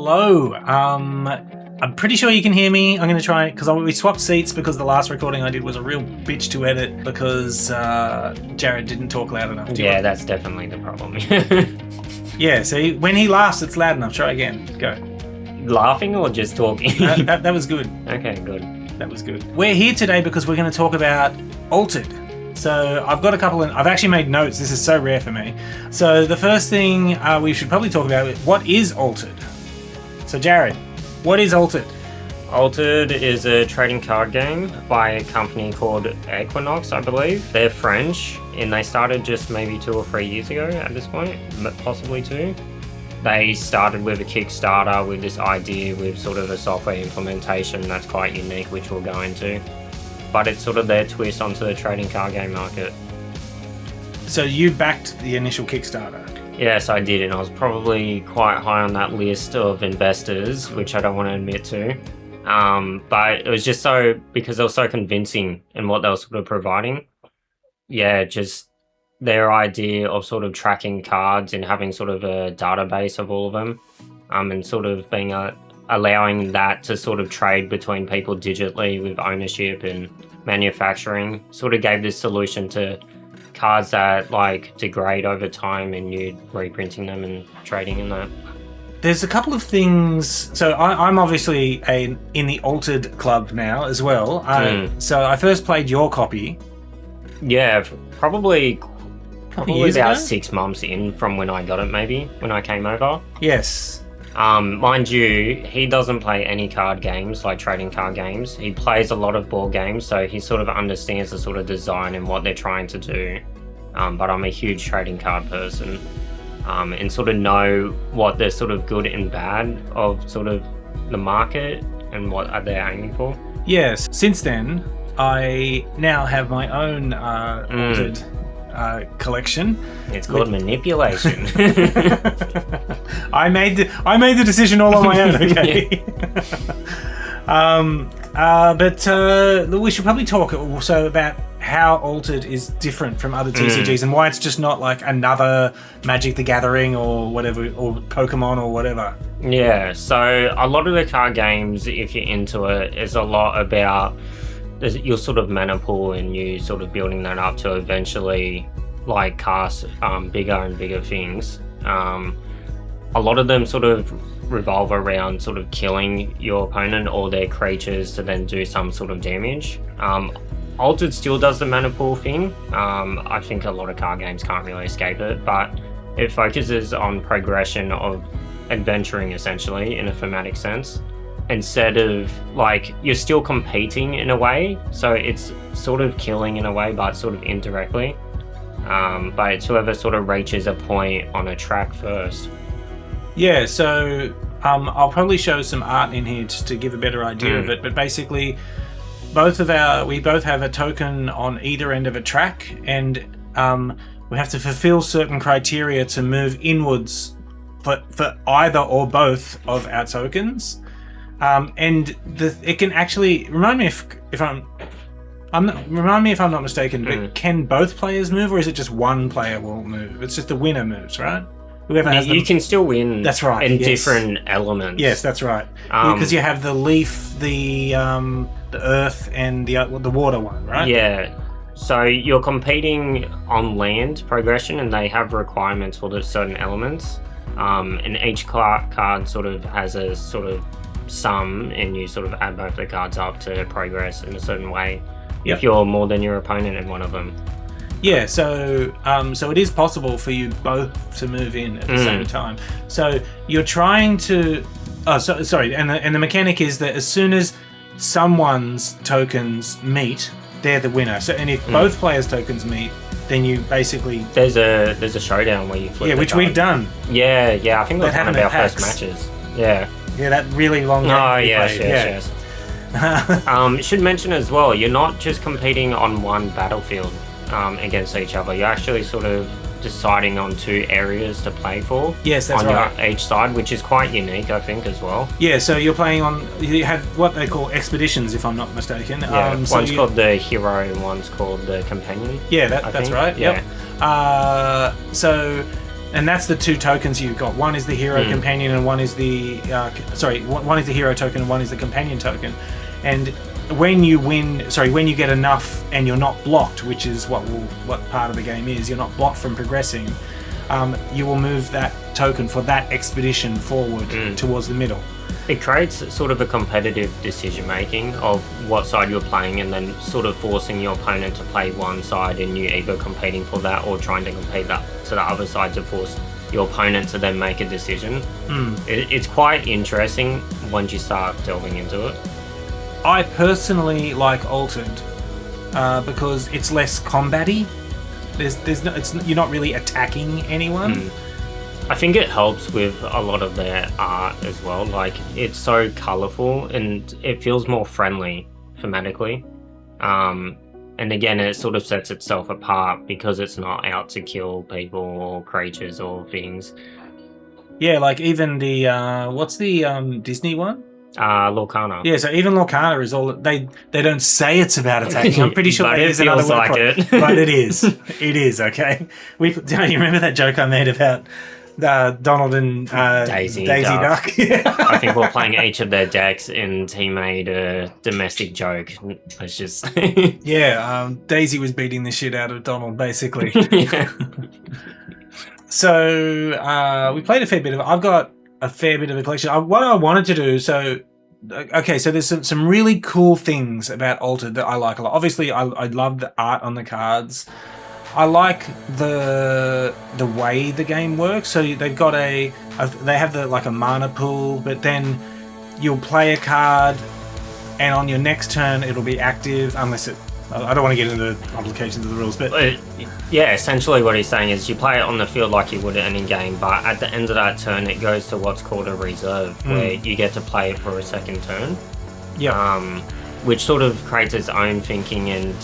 Hello. I'm pretty sure you can hear me. I'm going to try, because we swapped seats because the last recording I did was a real bitch to edit because Jarrod didn't talk loud enough. Yeah, that's definitely the problem. Yeah, see, when he laughs, it's loud enough. Try again. Go. Laughing or just talking? That was good. Okay, good. That was good. We're here today because we're going to talk about Altered. So I've got a couple, I've actually made notes. This is so rare for me. So the first thing we should probably talk about is what is Altered? So Jarrod, what is Altered? Altered is a trading card game by a company called Equinox, I believe. They're French, and they started just maybe 2 or 3 years ago at this point, possibly 2. They started with a Kickstarter with this idea with sort of a software implementation that's quite unique, which we'll go into. But it's sort of their twist onto the trading card game market. So you backed the initial Kickstarter? Yes, I did, and I was probably quite high on that list of investors, which I don't want to admit to. But it was just because they were so convincing in what they were sort of providing. Yeah, just their idea of sort of tracking cards and having sort of a database of all of them, and sort of being allowing that to sort of trade between people digitally with ownership and manufacturing, sort of gave this solution to cards that like degrade over time and you're reprinting them and trading in that. There's a couple of things. So I'm obviously in the Altered club now as well. So I first played your copy. Yeah, probably years about ago? 6 months in from when I got it, maybe when I came over. Yes. Mind you, he doesn't play any card games, like trading card games. He plays a lot of board games, so he sort of understands the sort of design and what they're trying to do. But I'm a huge trading card person, and sort of know what the sort of good and bad of sort of the market and what are they aiming for. Yes. Since then, I now have my own Altered collection. It's called manipulation. I made the decision all on my own. Okay. But we should probably talk also about how Altered is different from other TCGs and why it's just not like another Magic the Gathering or whatever, or Pokemon or whatever. Yeah, so a lot of the card games, if you're into it, is a lot about your sort of mana pool and you sort of building that up to eventually like cast bigger and bigger things. A lot of them sort of revolve around sort of killing your opponent or their creatures to then do some sort of damage. Altered still does the mana pool thing. I think a lot of card games can't really escape it, but it focuses on progression of adventuring essentially in a thematic sense. Instead of like, you're still competing in a way, so it's sort of killing in a way, but sort of indirectly. But it's whoever sort of reaches a point on a track first. Yeah, so I'll probably show some art in here just to give a better idea of it, but basically we both have a token on either end of a track, and we have to fulfill certain criteria to move inwards for either or both of our tokens. And it can actually remind me if I'm not mistaken, but can both players move, or is it just one player will move? It's just the winner moves, right? Whoever has you can still win. That's right. In different elements. Yes, that's right. Because you have the leaf, the earth, and the water one, right? Yeah. So you're competing on land progression, and they have requirements for the certain elements. And each card sort of has a sort of sum, and you sort of add both the cards up to progress in a certain way. Yep. If you're more than your opponent in one of them. Yeah, so it is possible for you both to move in at the same time. So you're trying to and the mechanic is that as soon as someone's tokens meet, they're the winner. So and if both players' tokens meet, then you basically there's a showdown where you flip. Yeah, which we've done. Yeah, I think that's one of our first matches. Yeah, that really long game. Oh yes. Should mention as well, you're not just competing on one battlefield against each other. You're actually sort of deciding on 2 areas to play for. Yes, that's right. On each side, which is quite unique, I think, as well. Yeah, so you have what they call expeditions, if I'm not mistaken. Yeah, one's called the hero and one's called the companion. Yeah, that's right. Yeah. So and that's the two tokens you've got. One is the hero companion, and one is the one is the hero token, and one is the companion token. And when you get enough, and you're not blocked, which is what part of the game is, you're not blocked from progressing. You will move that token for that expedition forward towards the middle. It creates sort of a competitive decision making of what side you're playing, and then sort of forcing your opponent to play one side, and you either competing for that or trying to compete that to the other side to force your opponent to then make a decision. It's quite interesting once you start delving into it. I personally like Altered because it's less combat-y. You're not really attacking anyone. I think it helps with a lot of their art as well. Like, it's so colourful and it feels more friendly thematically. And again, it sort of sets itself apart because it's not out to kill people or creatures or things. Yeah, like even the what's the Disney one? Lorcana. Yeah, so even Lorcana is all they don't say it's about attacking. I'm pretty sure but that it is another feels word like for it. But it is. It is, okay. You remember that joke I made about Donald and Daisy Duck? I think we're playing each of their decks, and he made a domestic joke. It's just Daisy was beating the shit out of Donald, basically. Yeah. So we played a fair bit of it. I've got a fair bit of a collection. What I wanted to do, so there's some really cool things about Altered that I like a lot. Obviously, I love the art on the cards. I like the way the game works. So they've got they have a mana pool, but then you'll play a card, and on your next turn it'll be active unless it. I don't want to get into the complications of the rules, but yeah, essentially what he's saying is you play it on the field like you would at any game, but at the end of that turn it goes to what's called a reserve, where you get to play it for a second turn. Yeah. Which sort of creates its own thinking, and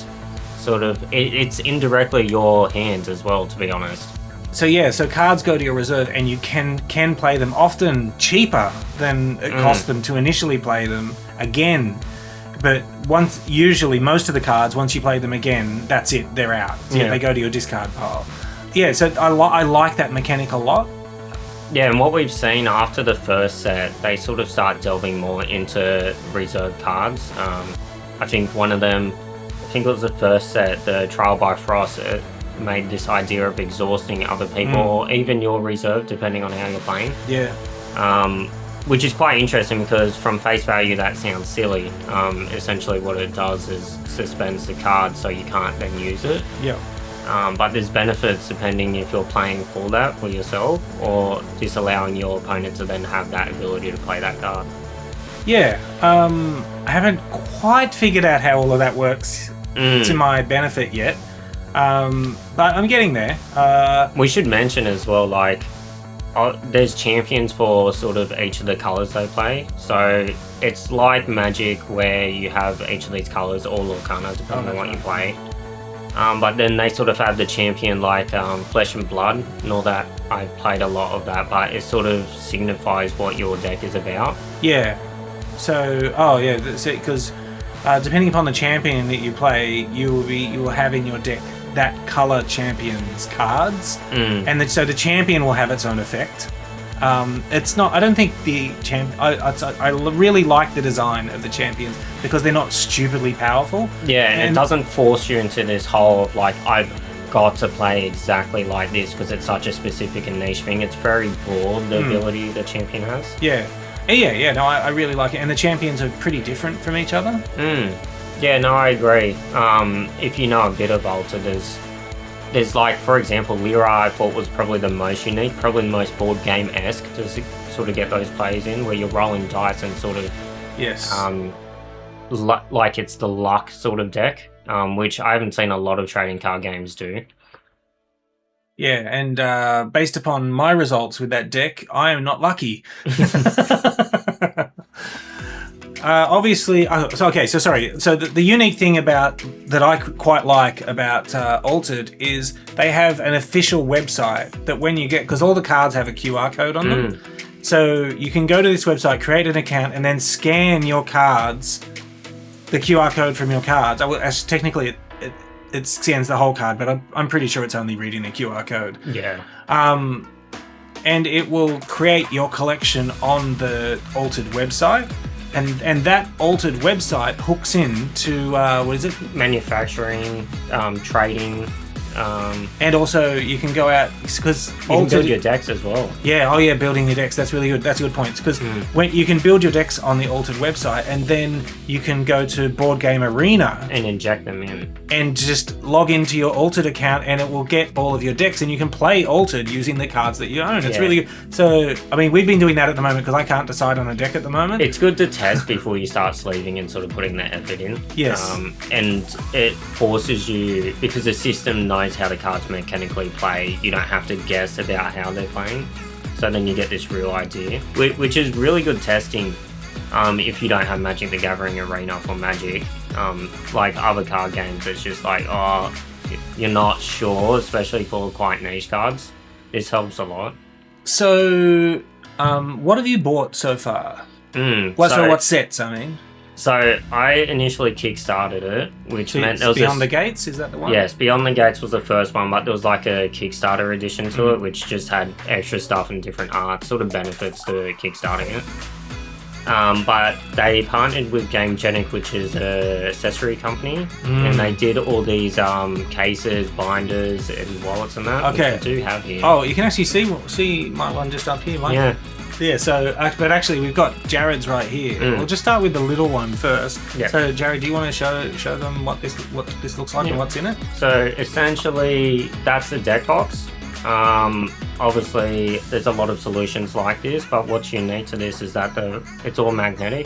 sort of it's indirectly your hands as well, to be honest. So cards go to your reserve, and you can play them often cheaper than it cost them to initially play them again. But usually most of the cards, once you play them again, that's it, they're out. Yeah, they go to your discard pile. Yeah, so I like that mechanic a lot. Yeah, and what we've seen after the first set, they sort of start delving more into reserve cards. I think one of them, it was the first set, the Trial by Frost, it made this idea of exhausting other people, or even your reserve, depending on how you're playing. Yeah. Which is quite interesting because from face value that sounds silly. Essentially what it does is suspends the card so you can't then use it. Yeah. But there's benefits depending if you're playing for that for yourself, or just allowing your opponent to then have that ability to play that card. Yeah. I haven't quite figured out how all of that works to my benefit yet. But I'm getting there. We should mention as well, like, there's champions for sort of each of the colours they play. So it's like Magic, where you have each of these colours, or Lorcana, depending on what you play. But then they sort of have the champion like Flesh and Blood, and all that. I've played a lot of that, but it sort of signifies what your deck is about. Yeah. So, because depending upon the champion that you play, you will have in your deck that color champion's cards, and so the champion will have its own effect. It's not. I don't think the I really like the design of the champions because they're not stupidly powerful. Yeah, and it doesn't force you into this whole of like I've got to play exactly like this because it's such a specific and niche thing. It's very broad, the ability the champion has. Yeah. No, I really like it, and the champions are pretty different from each other. Yeah, no, I agree. If you know a bit of Altered, there's like, for example, Lyra I thought was probably the most unique, probably the most board game-esque to sort of get those plays in, where you're rolling dice and sort of like it's the luck sort of deck, which I haven't seen a lot of trading card games do. Yeah, and based upon my results with that deck, I am not lucky. Obviously, so the unique thing that I quite like about Altered is they have an official website that when you get, because all the cards have a QR code on them, so you can go to this website, create an account, and then scan your cards, the QR code from your cards. Technically, it scans the whole card, but I'm pretty sure it's only reading the QR code. Yeah. and it will create your collection on the Altered website. And that Altered website hooks in to, what is it? Manufacturing, trading. And also you can go out, because you can build your decks as well. Yeah, oh yeah, building your decks. That's really good. That's a good point. Because when you can build your decks on the Altered website, and then you can go to Board Game Arena and inject them in, and just log into your Altered account, and it will get all of your decks, and you can play Altered using the cards that you own. It's really good. So, I mean, we've been doing that at the moment because I can't decide on a deck at the moment. It's good to test before you start sleeving and sort of putting the effort in. Yes. And it forces you, because the system knows how the cards mechanically play, you don't have to guess about how they're playing. So then you get this real idea, which is really good testing if you don't have Magic the Gathering Arena for Magic. Like other card games, it's just like, oh, you're not sure, especially for quite niche cards. This helps a lot. So, what have you bought so far? What sets, I mean? So I initially kickstarted it, which meant there was Beyond the Gates, is that the one? Yes, Beyond the Gates was the first one, but there was like a Kickstarter edition to it, which just had extra stuff and different art, sort of benefits to kickstarting it. But they partnered with Gamegenic, which is an accessory company, and they did all these cases, binders, and wallets and that, which I do have here. Oh, you can actually see my one just up here, mate. Yeah, so, but actually we've got Jarrod's right here. We'll just start with the little one first. Yep. So, Jarrod, do you want to show them what this looks like and what's in it? So, essentially, that's the deck box. Obviously, there's a lot of solutions like this, but what's unique to this is that it's all magnetic.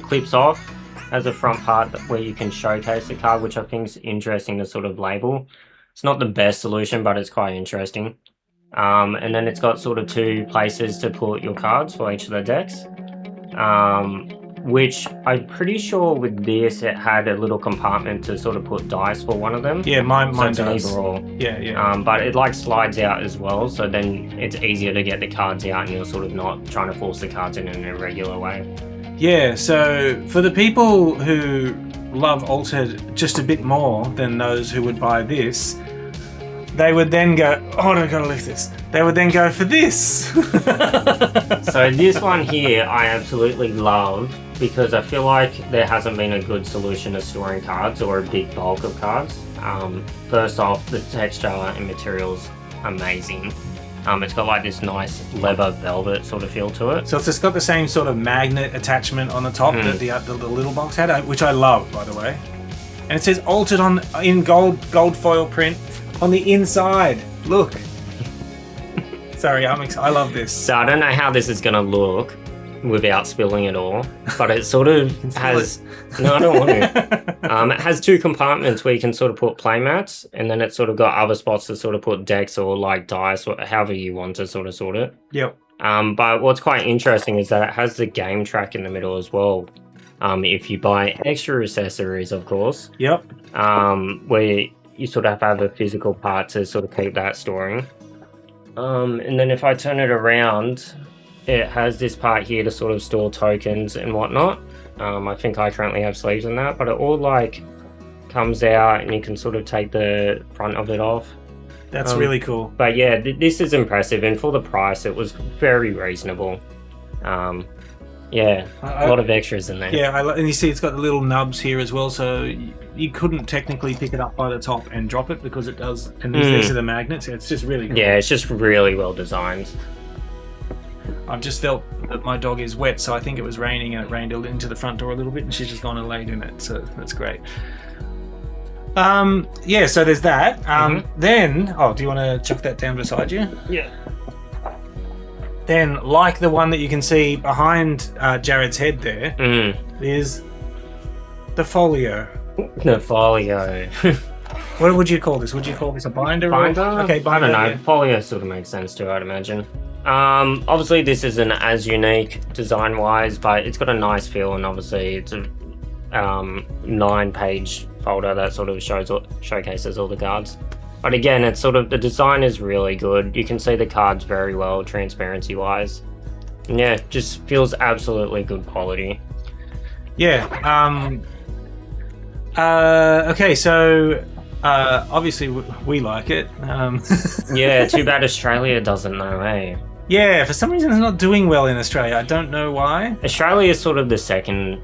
Clips off, has a front part where you can showcase the card, which I think is interesting to sort of label. It's not the best solution, but it's quite interesting. And then it's got sort of 2 places to put your cards for each of the decks, which I'm pretty sure with this it had a little compartment to sort of put dice for one of them. Yeah, mine does. Overall. Yeah. But it like slides out as well, so then it's easier to get the cards out and you're sort of not trying to force the cards in a regular way. Yeah, so for the people who love Altered just a bit more than those who would buy this, they would then go, oh, I gotta lift this. They would then go for this. So this one here, I absolutely love, because I feel like there hasn't been a good solution to storing cards or a big bulk of cards. First off, the texture and material's amazing. It's got like this nice leather velvet sort of feel to it. So it's just got the same sort of magnet attachment on the top that the little box had, which I love, by the way. And it says Altered in gold foil print on the inside. Look. Sorry, I love this. So I don't know how this is going to look without spilling it all, but it sort of has... No, I don't want to. It has 2 compartments where you can sort of put playmats, and then it's sort of got other spots to sort of put decks or like dice, or however you want to sort of sort it. Yep. But what's quite interesting is that it has the game track in the middle as well. If you buy extra accessories, of course. Yep. Where you sort of have a physical part to sort of keep that storing. And then if I turn it around, it has this part here to sort of store tokens and whatnot. I think I currently have sleeves in that, but it all like comes out and you can sort of take the front of it off. That's really cool. But yeah, this is impressive, and for the price, it was very reasonable. Yeah, a lot of extras in there. Yeah, and you see it's got the little nubs here as well, so you couldn't technically pick it up by the top and drop it because it does. And these are the magnets. It's just really cool. Yeah, it's just really well designed. I've just felt that my dog is wet, so I think it was raining and it rained into the front door a little bit, and she's just gone and laid in it, so that's great. Yeah, so there's that. Then, do you want to chuck that down beside you? Yeah. Then, like the one that you can see behind Jarrod's head there, is the folio. The folio. What would you call this? Would you call this a binder? Binder? Okay, binder. I don't know. Yeah. Folio sort of makes sense too, I'd imagine. Obviously, this isn't as unique design-wise, but it's got a nice feel, and obviously, it's a 9-page folder that sort of showcases all the cards. But again, it's sort of, the design is really good. You can see the cards very well, transparency-wise. And yeah, just feels absolutely good quality. Yeah. Okay, so obviously we like it. Yeah, too bad Australia doesn't know, eh? Yeah, for some reason it's not doing well in Australia. I don't know why. Australia is sort of the second,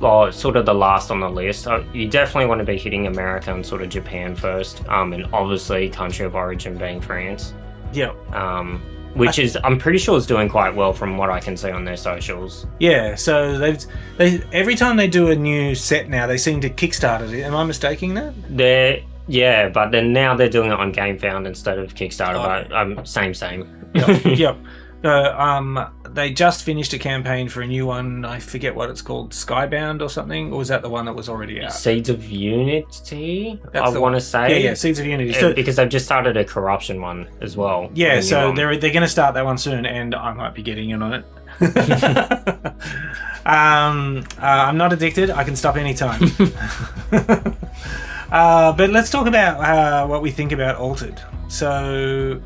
or sort of the last on the list. You definitely want to be hitting America and sort of Japan first, and obviously country of origin being France. Yep. Which I'm pretty sure is doing quite well from what I can see on their socials. Yeah, so they every time they do a new set now, they seem to kickstart it. Am I mistaking that? But then now they're doing it on GameFound instead of Kickstarter. But same. Yep. They just finished a campaign for a new one. I forget what it's called, Skybound or something, or was that the one that was already out? Seeds of Unity, That's I want to say. Yeah, Seeds of Unity. So, because they've just started a corruption one as well. Yeah, so they're going to start that one soon, and I might be getting in on it. I'm not addicted. I can stop anytime. But let's talk about what we think about Altered. So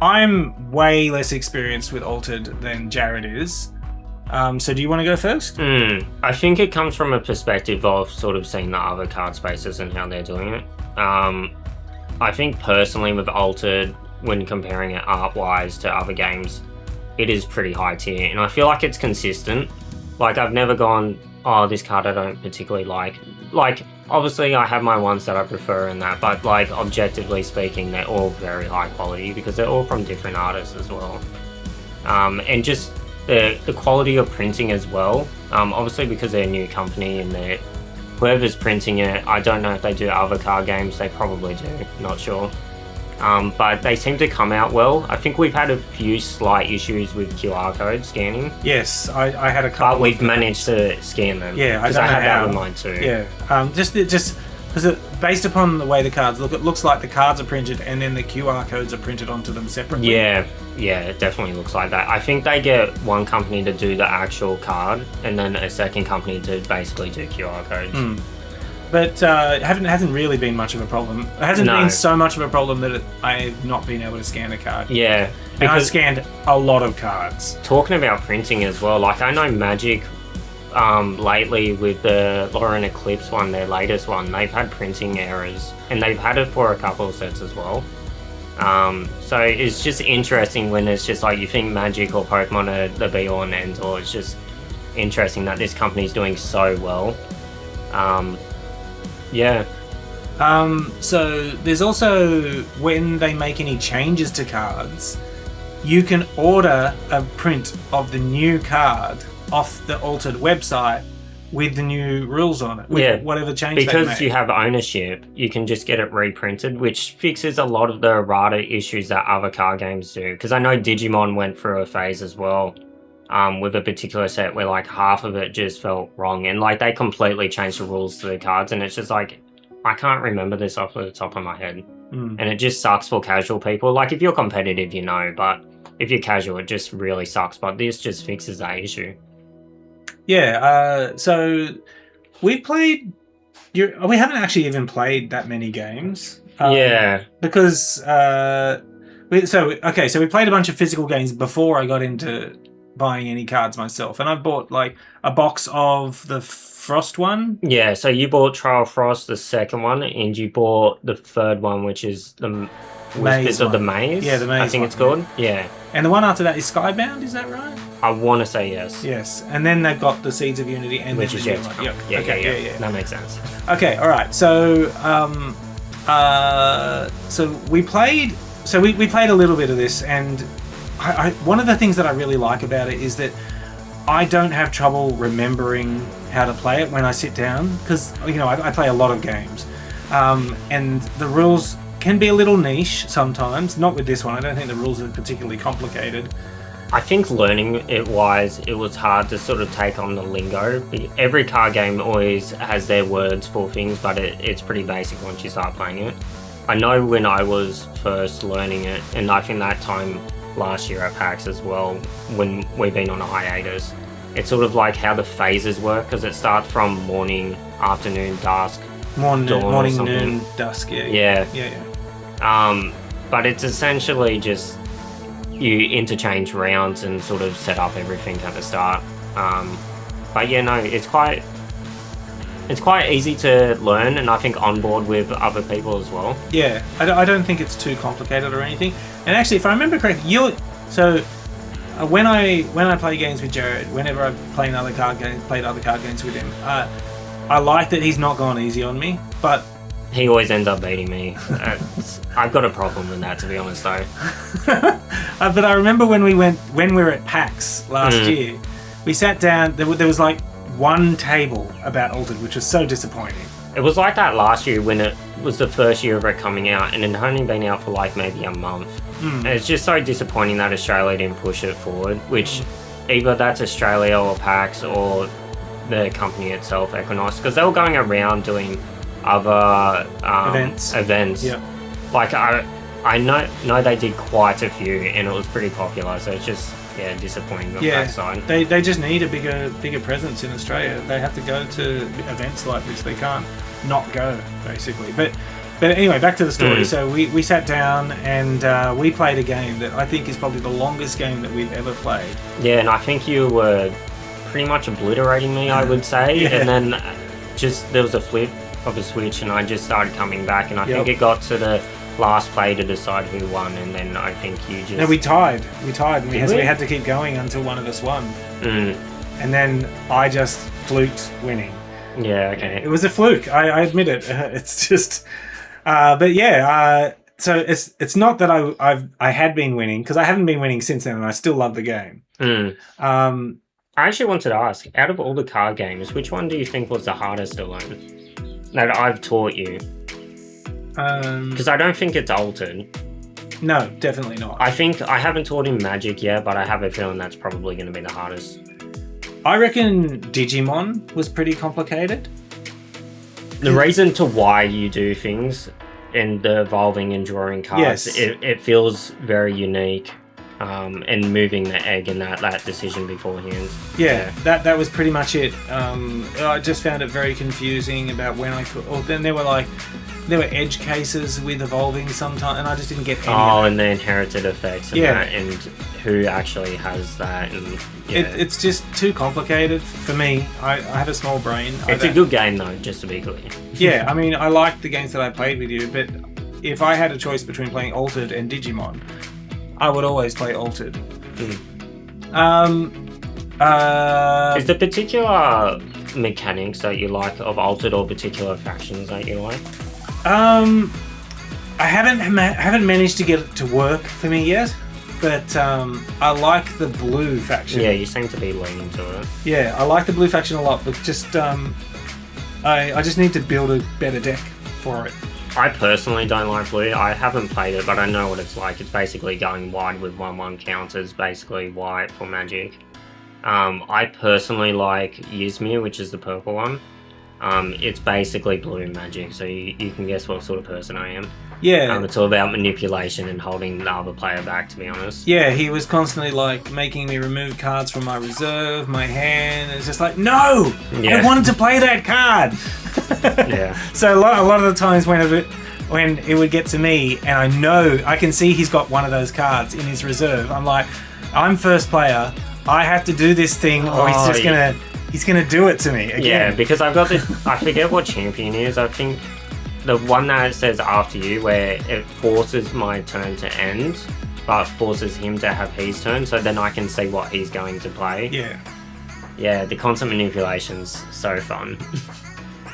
I'm way less experienced with Altered than Jarrod is. So do you want to go first? I think it comes from a perspective of sort of seeing the other card spaces and how they're doing it. I think personally with Altered, when comparing it art-wise to other games, it is pretty high tier. And I feel like it's consistent. Like, I've never gone, oh, this card I don't particularly like. Like, obviously I have my ones that I prefer and that, but like, objectively speaking, they're all very high quality because they're all from different artists as well. And just the quality of printing as well. Obviously because they're a new company and whoever's printing it, I don't know if they do other card games, they probably do, not sure. But they seem to come out well. I think we've had a few slight issues with QR code scanning. Yes, I had a couple. But we've managed to scan them. Yeah, because I had that with mine too. Yeah, just because based upon the way the cards look, it looks like the cards are printed and then the QR codes are printed onto them separately. Yeah, it definitely looks like that. I think they get one company to do the actual card and then a second company to basically do QR codes. But it hasn't really been much of a problem. It hasn't been so much of a problem that I've not been able to scan a card. Yeah. And I've scanned a lot of cards. Talking about printing as well, like I know Magic lately with the Lauren Eclipse one, their latest one, they've had printing errors and they've had it for a couple of sets as well. So it's just interesting when it's just like you think Magic or Pokemon are the be all and end all. It's just interesting that this company's doing so well. Yeah. So there's also, when they make any changes to cards, you can order a print of the new card off the Altered website with the new rules on it, with whatever change they make. Because you have ownership, you can just get it reprinted, which fixes a lot of the errata issues that other card games do. Because I know Digimon went through a phase as well, with a particular set where like half of it just felt wrong, and like they completely changed the rules to the cards, and it's just like, I can't remember this off the top of my head. And it just sucks for casual people. Like if you're competitive, you know, but if you're casual, it just really sucks. But this just fixes that issue. Yeah, so we haven't actually even played that many games. Because we played a bunch of physical games before I got into buying any cards myself, and I bought like a box of the Frost one. Yeah, so you bought Trial Frost, the second one, and you bought the third one, which is the Whispers of the Maze. Yeah, the Maze. I think it's called. Yeah. And the one after that is Skybound, is that right? I want to say yes. Yes, and then they've got the Seeds of Unity and which is yeah. Yeah. That makes sense. Okay, all right. So, we played a little bit of this, and one of the things that I really like about it is that I don't have trouble remembering how to play it when I sit down, because I play a lot of games, and the rules can be a little niche sometimes. Not with this one. I don't think the rules are particularly complicated. I think learning it wise, it was hard to sort of take on the lingo. Every card game always has their words for things, but it's pretty basic once you start playing it. I know when I was first learning it, and I think that time last year at PAX as well, when we've been on a hiatus, it's sort of like how the phases work, because it starts from morning, afternoon, dusk, morning, dawn, noon, dusk. Yeah. But it's essentially just you interchange rounds and sort of set up everything at the start. But yeah, no, it's quite easy to learn, and I think on board with other people as well. Yeah, I don't think it's too complicated or anything. And actually, if I remember correctly, when I play games with Jarrod, whenever I played other card games with him, I like that he's not gone easy on me, but he always ends up beating me. I've got a problem with that, to be honest, though. But I remember when we were at PAX last year, we sat down. There was like one table about Altered, which was so disappointing. It was like that last year when it was the first year of it coming out, and it had only been out for like maybe a month. And it's just so disappointing that Australia didn't push it forward, which either that's Australia or PAX or the company itself, Equinox, because they were going around doing other events. Yeah. Like I know they did quite a few, and it was pretty popular. So it's just disappointing on that side. They just need a bigger presence in Australia. They have to go to events like this. They can't not go, basically. But anyway, back to the story. So we sat down and we played a game that I think is probably the longest game that we've ever played. Yeah, and I think you were pretty much obliterating me, I would say. And then just there was a flip of a switch, and I just started coming back, and I think it got to the last play to decide who won, and then I think you just... No, we tied, and we had to keep going until one of us won. And then I just fluked winning. Yeah, okay. It was a fluke, I admit it. It's just... so it's not that I had been winning, because I haven't been winning since then, and I still love the game. I actually wanted to ask, out of all the card games, which one do you think was the hardest to learn that I've taught you? Because I don't think it's Altered. No, definitely not. I think I haven't taught him Magic yet, but I have a feeling that's probably going to be the hardest. I reckon Digimon was pretty complicated. The reason to why you do things and the evolving and drawing cards, it feels very unique. And moving the egg in that decision beforehand. Yeah, that was pretty much it. I just found it very confusing about when I could... Or then there were edge cases with evolving sometimes, and I just didn't get any of it. And the inherited effects and that, and who actually has that. And it's just too complicated for me. I have a small brain. It's a good game, though, just to be clear. Yeah, I mean, I like the games that I played with you, but if I had a choice between playing Altered and Digimon, I would always play Altered. Is there particular mechanics that you like of Altered, or particular factions that you like? I haven't managed to get it to work for me yet, but I like the blue faction. Yeah, you seem to be leaning to it. Yeah, I like the blue faction a lot, but just I just need to build a better deck for it. I personally don't like blue. I haven't played it, but I know what it's like. It's basically going wide with 1/1 counters, basically white for Magic. I personally like Ysmir, which is the purple one. It's basically blue Magic, so you can guess what sort of person I am. Yeah. It's all about manipulation and holding the other player back, to be honest. Yeah, he was constantly like making me remove cards from my reserve, my hand. It's just like, no! I wanted to play that card! So a lot of the times when it would get to me, and I know, I can see he's got one of those cards in his reserve, I'm like, I'm first player, I have to do this thing, or he's just gonna do it to me again. Yeah, because I've got this, I forget what champion is, I think the one that says after you, where it forces my turn to end, but forces him to have his turn, so then I can see what he's going to play. Yeah. Yeah, the constant manipulation's so fun.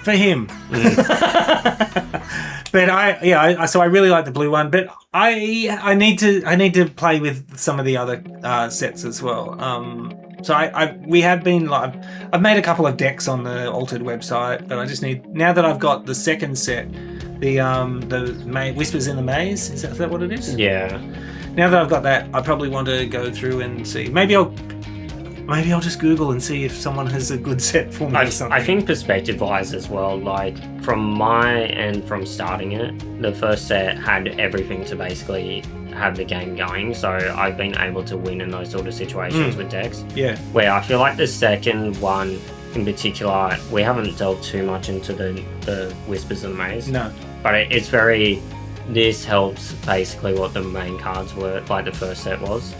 For him. But so I really like the blue one, but I need to play with some of the other sets as well. So we have been like, I've made a couple of decks on the Altered website, but I just need, now that I've got the second set, the Whispers in the Maze, is that what it is? Yeah. Now that I've got that, I probably want to go through and see. Maybe I'll just Google and see if someone has a good set for me or something. I think perspective-wise as well, like from my end, from starting it, the first set had everything to basically have the game going, so I've been able to win in those sort of situations with decks. Yeah. Where I feel like the second one in particular, we haven't delved too much into the Whispers in the Maze. No. But it's very, this helps basically what the main cards were, like the first set was.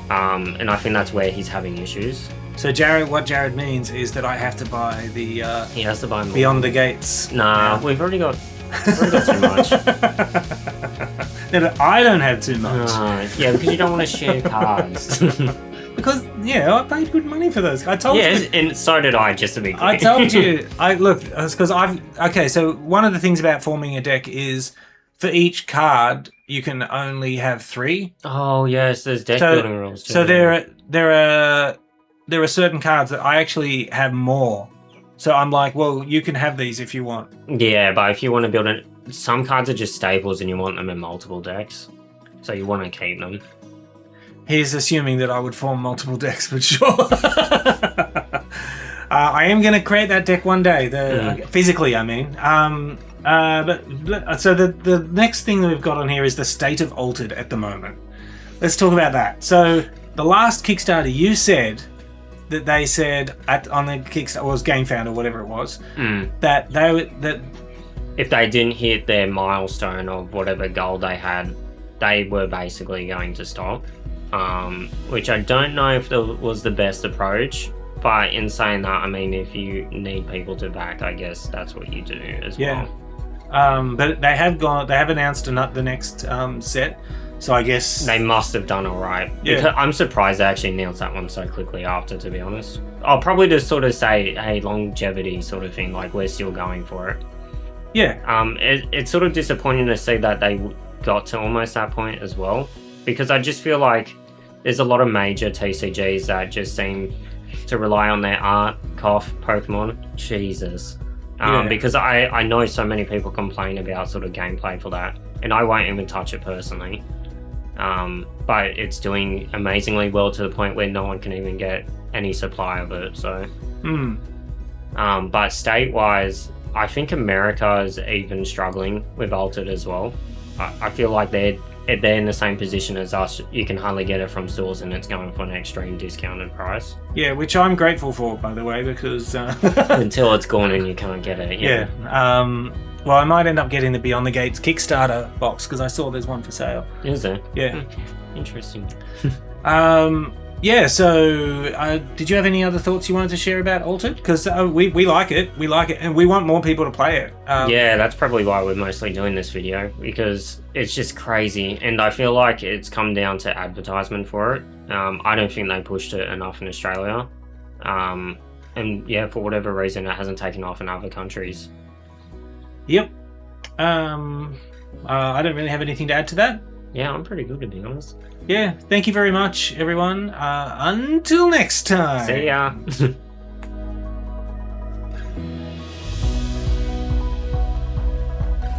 And I think that's where he's having issues. So what Jarrod means is that I have to buy the... he has to buy more. Beyond the Gates. Nah, we've already got too much. No, but I don't have too much. Yeah, because you don't want to share cards. Because I paid good money for those. I told you. and so did I. Just to be clear. I told you. Because so one of the things about forming a deck is for each card you can only have 3. Oh yes, there's deck building rules too. So there are certain cards that I actually have more. So I'm like, well, you can have these if you want. Yeah, but if you want to build it, some cards are just staples and you want them in multiple decks. So you want to keep them. He's assuming that I would form multiple decks, but sure. I am going to create that deck one day. Physically, I mean. So the next thing that we've got on here is the state of Altered at the moment. Let's talk about that. So the last Kickstarter, you said that they said on the Kickstarter, was GameFound or whatever it was, that if they didn't hit their milestone of whatever goal they had, they were basically going to stop. Which I don't know if that was the best approach. But in saying that, I mean, if you need people to back, I guess that's what you do as well. But they have announced the next set. So I guess they must have done all right. Yeah. Because I'm surprised they actually announced that one so quickly after, to be honest. I'll probably just sort of say, hey, longevity sort of thing, like we're still going for it. Yeah. It's sort of disappointing to see that they got to almost that point as well, because I just feel like there's a lot of major TCGs that just seem to rely on their art, Pokemon. Jesus. Because I know so many people complain about sort of gameplay for that, and I won't even touch it personally. But it's doing amazingly well to the point where no one can even get any supply of it. So, but state-wise, I think America is even struggling with Altered as well. I feel like they're in the same position as us. You can hardly get it from stores, and it's going for an extreme discounted price. Yeah, which I'm grateful for, by the way, because until it's gone and you can't get it. Yeah. Well, I might end up getting the Beyond the Gates Kickstarter box because I saw there's one for sale. Is there? Yeah. Interesting. Yeah. So, did you have any other thoughts you wanted to share about Altered? Because we like it. We like it, and we want more people to play it. Yeah, that's probably why we're mostly doing this video, because it's just crazy, and I feel like it's come down to advertisement for it. I don't think they pushed it enough in Australia, and yeah, for whatever reason, it hasn't taken off in other countries. Yep. I don't really have anything to add to that. Yeah, I'm pretty good, to be honest. Yeah, thank you very much, everyone. Until next time. See ya.